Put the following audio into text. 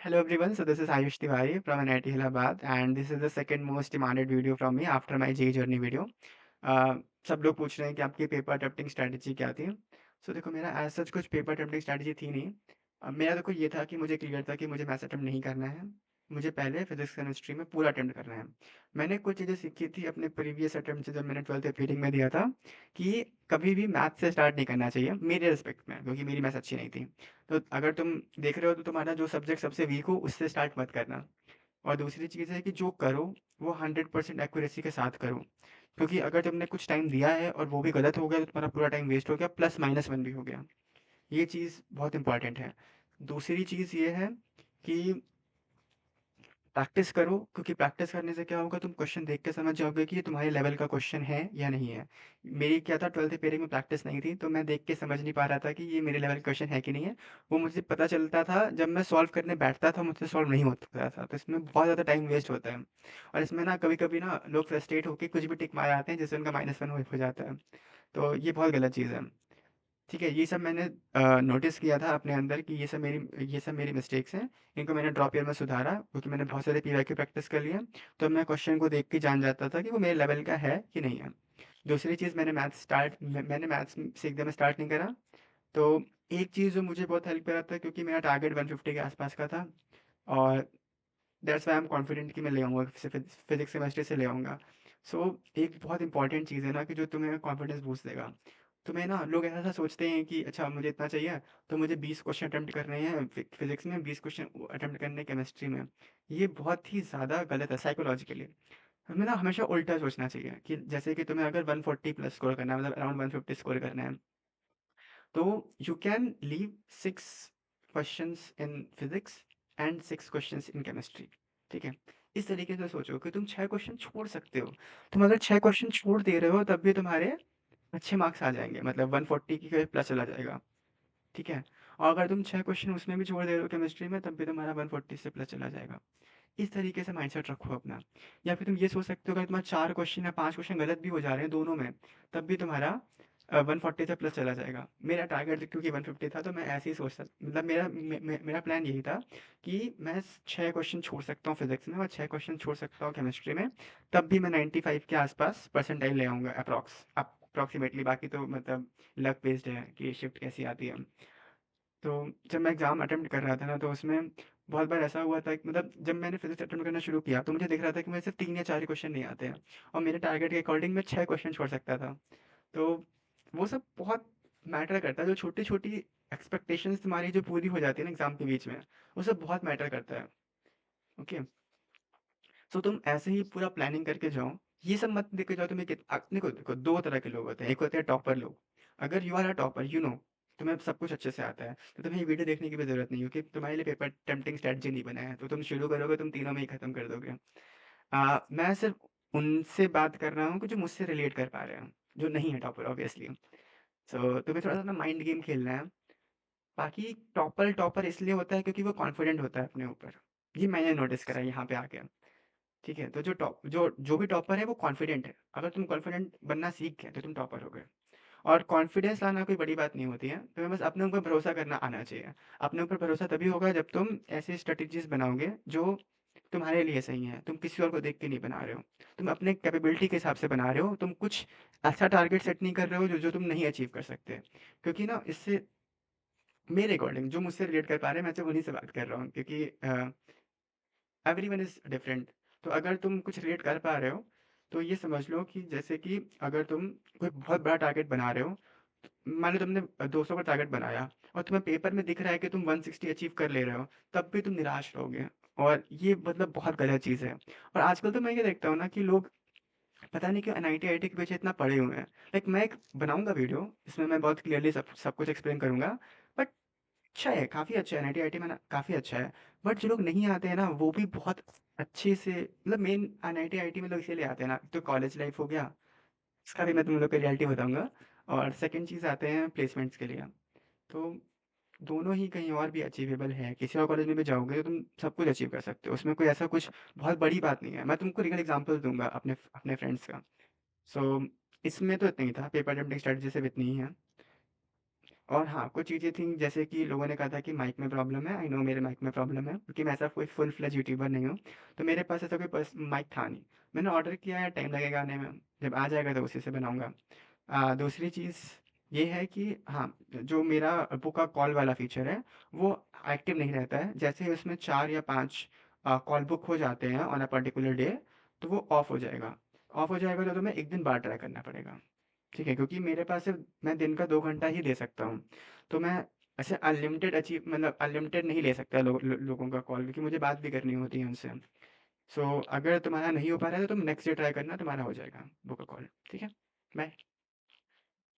Hello everyone, so this is Ayush Tiwari from NIT Hyderabad and this is the second most demanded video from me after my JEE journey video. Uh, सब लोग पूछ रहे हैं कि आपकी paper attempting strategy क्या थी। सो देखो मेरा एज सच कुछ पेपर अटेम्प्टिंग स्ट्रैटेजी थी नहीं। मेरा देखो ये था कि मुझे क्लियर था कि मुझे मैथ्स अटेम्प्ट नहीं करना है। मुझे पहले फिजिक्स केमिस्ट्री में पूरा अटेम्प्ट करना है। मैंने कुछ चीज़ें सीखी थी अपने प्रीवियस अटेम्प्ट से जब मैंने 12th फीडिंग में दिया था कि कभी भी मैथ्स से स्टार्ट नहीं करना चाहिए मेरे रिस्पेक्ट में, क्योंकि मेरी मैथ्स अच्छी नहीं थी। तो अगर तुम देख रहे हो तो तुम्हारा जो सब्जेक्ट सबसे वीक हो उससे स्टार्ट मत करना। और दूसरी चीज़ है कि जो करो वो 100% एक्यूरेसी के साथ करो, क्योंकि अगर तुमने कुछ टाइम दिया है और वो भी गलत हो गया तो तुम्हारा पूरा टाइम वेस्ट हो गया, प्लस माइनस वन भी हो गया। ये चीज़ बहुत इंपॉर्टेंट है। दूसरी चीज़ ये है कि प्रैक्टिस करो, क्योंकि प्रैक्टिस करने से क्या होगा, तुम क्वेश्चन देख के समझ जाओगे कि ये तुम्हारे लेवल का क्वेश्चन है या नहीं है। मेरी क्या था, 12th पेयरिंग में प्रैक्टिस नहीं थी तो मैं देख के समझ नहीं पा रहा था कि ये मेरे लेवल का क्वेश्चन है कि नहीं है। वो मुझे पता चलता था जब मैं सॉल्व करने बैठता था, मुझसे सॉल्व नहीं होता था, तो इसमें बहुत ज़्यादा टाइम वेस्ट होता है। और इसमें ना कभी कभी ना लोग फ्रस्ट्रेट होकर कुछ भी टिक मार आते हैं जिससे उनका -1 हो जाता है। तो ये बहुत गलत चीज़ है। ठीक है, ये सब मैंने नोटिस किया था अपने अंदर कि ये सब मेरी मिस्टेक्स हैं। इनको मैंने ड्रॉप ईयर में सुधारा, क्योंकि मैंने बहुत सारे पीवाई की प्रैक्टिस कर लिया। तो मैं क्वेश्चन को देख के जान जाता था कि वो मेरे लेवल का है कि नहीं है। दूसरी चीज़, मैंने मैथ्स से एकदम स्टार्ट नहीं करा। तो एक चीज़ जो मुझे बहुत हेल्प करा था, क्योंकि मेरा टारगेट 150 के आसपास का था, और that's why I am confident कि मैं ले आऊँगा, फिजिक्स केमिस्ट्री से ले आऊँगा। सो एक बहुत इंपॉर्टेंट चीज़ है ना कि जो तुम्हें कॉन्फिडेंस बूस्ट देगा। तुम्हें ना लोग ऐसा सोचते हैं कि अच्छा मुझे इतना चाहिए तो मुझे 20 क्वेश्चन अटेम्प्ट करने हैं फिजिक्स में, 20 क्वेश्चन अटेम्प्ट करने हैं केमिस्ट्री में। ये बहुत ही ज़्यादा गलत है साइकोलॉजिकली। हमें ना हमेशा उल्टा सोचना चाहिए कि जैसे कि तुम्हें अगर 140 प्लस स्कोर करना है, मतलब अराउंड 150 स्कोर करना है, तो you can leave 6 questions in physics and 6 questions in chemistry. ठीक है, इस तरीके से सोचो कि तुम 6 क्वेश्चन छोड़ सकते हो। तुम अगर 6 क्वेश्चन छोड़ दे रहे हो तब भी तुम्हारे अच्छे मार्क्स आ जाएंगे, मतलब 140 की प्लस चला जाएगा। ठीक है, और अगर तुम 6 क्वेश्चन उसमें भी छोड़ दे रहे हो केमिस्ट्री में, तब भी तुम्हारा 140 से प्लस चला जाएगा। इस तरीके से माइंडसेट रखो अपना। या फिर तुम ये सोच सकते हो अगर तुम्हारा 4 क्वेश्चन या 5 क्वेश्चन गलत भी हो जा रहे हैं दोनों में, तब भी तुम्हारा 140 से प्लस चला जाएगा। मेरा टारगेट क्योंकि 150 था तो मैं ऐसे ही सोचता, मतलब मेरा प्लान यही था कि मैं 6 क्वेश्चन छोड़ सकता हूँ फिजिक्स में और 6 क्वेश्चन छोड़ सकता हूँ केमिस्ट्री में, तब भी मैं 95 के आसपास परसेंटाइल ले आऊँगा अप्रॉक्सीमेटली। बाकी तो मतलब लक बेस्ड है कि शिफ्ट कैसी आती है। तो जब मैं एग्ज़ाम अटेम्प्ट कर रहा था ना, तो उसमें बहुत बार ऐसा हुआ था कि मतलब जब मैंने फिज़िक्स अटेम्प्ट करना शुरू किया, तो मुझे दिख रहा था कि मुझे सिर्फ़ 3 या 4 ही क्वेश्चन नहीं आते हैं, और मेरे टारगेट के अकॉर्डिंग मैं 6 क्वेश्चन छोड़ सकता था। तो वो सब बहुत मैटर करता है, जो छोटी-छोटी एक्सपेक्टेशंस तुम्हारी जो पूरी हो जाती है ना एग्ज़ाम के बीच में, वो सब बहुत मैटर करता है। ओके? सो तुम ऐसे ही पूरा प्लानिंग करके जाओ। ये सब मत देख के जाओ तुम्हें देखो देखो 2 तरह के लोग होते हैं। एक होते हैं टॉपर लोग। अगर यू आर अ टॉपर, तुम्हें सब कुछ अच्छे से आता है, तो तुम्हें ये वीडियो देखने की भी ज़रूरत नहीं है, क्योंकि तुम्हारे लिए पेपर टेम्प्टिंग स्ट्रैटेजी नहीं बना है। तो तुम शुरू करोगे, तुम तीनों में ही खत्म कर दोगे। मैं सिर्फ़ उनसे बात कर रहा हूँ कि जो मुझसे रिलेट कर पा रहे हैं, जो नहीं है टॉपर ऑब्वियसली। सो तुम्हें थोड़ा-सा ना माइंड गेम खेलना है। बाकी टॉपर टॉपर इसलिए होता है क्योंकि वो कॉन्फिडेंट होता है अपने ऊपर। ये मैंने नोटिस करा है यहाँ पे आके। ठीक है, तो जो भी टॉपर है वो कॉन्फिडेंट है। अगर तुम कॉन्फिडेंट बनना सीख गए तो तुम टॉपर हो गए। और कॉन्फिडेंस लाना कोई बड़ी बात नहीं होती है, तुम्हें बस अपने ऊपर भरोसा करना आना चाहिए। अपने ऊपर भरोसा तभी होगा जब तुम ऐसी स्ट्रेटजीज बनाओगे जो तुम्हारे लिए सही है, तुम किसी और को देख के नहीं बना रहे हो, तुम अपने कैपेबिलिटी के हिसाब से बना रहे हो। तुम कुछ ऐसा टारगेट सेट नहीं कर रहे हो जो जो तुम नहीं अचीव कर सकते। क्योंकि ना इससे मेरे अकॉर्डिंग जो मुझसे रिलेट कर पा रहे हैं, मैं सिर्फ उन्हीं से बात कर रहा हूँ, क्योंकि एवरीवन इज डिफरेंट। तो अगर तुम कुछ रिलेट कर पा रहे हो, तो ये समझ लो कि जैसे कि अगर तुम कोई बहुत बड़ा टारगेट बना रहे हो, मान लो तुमने 200 का टारगेट बनाया और तुम्हें पेपर में दिख रहा है कि तुम 160 अचीव कर ले रहे हो, तब भी तुम निराश रहोगे। और ये मतलब बहुत गलत चीज़ है। और आजकल तो मैं ये देखता हूँ ना कि लोग पता नहीं क्यों एनआईटी आईआईटी के पीछे इतना पड़े हुए हैं। लाइक मैं एक बनाऊंगा वीडियो, इसमें मैं बहुत क्लियरली सब सब कुछ एक्सप्लेन करूंगा। बट अच्छा है, काफ़ी अच्छा है, एनआईटी आईआईटी में ना काफ़ी अच्छा है। बट जो लोग नहीं आते हैं ना, वो भी बहुत अच्छे से, मतलब मेन एनआईटी आईआईटी में लोग इसीलिए आते हैं ना, तो कॉलेज लाइफ हो गया, इसका भी मैं तुम लोग को रियलिटी बताऊंगा। और सेकंड चीज़ आते हैं प्लेसमेंट्स के लिए। तो दोनों ही कहीं और भी अचीवेबल है, किसी और कॉलेज में भी जाओगे तो तुम सब कुछ अचीव कर सकते हो, उसमें कोई ऐसा कुछ बहुत बड़ी बात नहीं है। मैं तुमको रियल एग्जांपल दूंगा अपने अपने फ्रेंड्स का। सो इसमें तो इतना ही था, पेपर अटेम्प्टिंग स्ट्रेटजी सिर्फ इतनी ही है। और हाँ, कुछ चीज़ें थी जैसे कि लोगों ने कहा था कि माइक में प्रॉब्लम है, आई नो मेरे माइक में प्रॉब्लम है क्योंकि मैं ऐसा कोई फुल फ्लेज यूट्यूबर नहीं हूँ, तो मेरे पास ऐसा कोई माइक था नहीं। मैंने ऑर्डर किया है, टाइम लगेगा आने में, जब आ जाएगा तो उसी से बनाऊँगा। दूसरी चीज़ ये है कि हाँ, जो मेरा ओप्पो का कॉल वाला फीचर है, वो एक्टिव नहीं रहता है। जैसे ही उसमें 4 या 5 कॉल बुक हो जाते हैं ऑन अ पर्टिकुलर डे, तो वो ऑफ हो जाएगा। ऑफ हो जाएगा तो तुम्हें 1 दिन बाद ट्राई करना पड़ेगा। ठीक है? क्योंकि मेरे पास सिर्फ़ मैं दिन का 2 घंटा ही दे सकता हूँ। तो मैं ऐसे अनलिमिटेड मतलब अनलिमिटेड नहीं ले सकता लोगों का कॉल, क्योंकि मुझे बात भी करनी होती है उनसे। सो अगर तुम्हारा नहीं हो पा रहा है तो तुम नेक्स्ट डे ट्राई करना, तुम्हारा हो जाएगा वो का कॉल। ठीक है? बाय।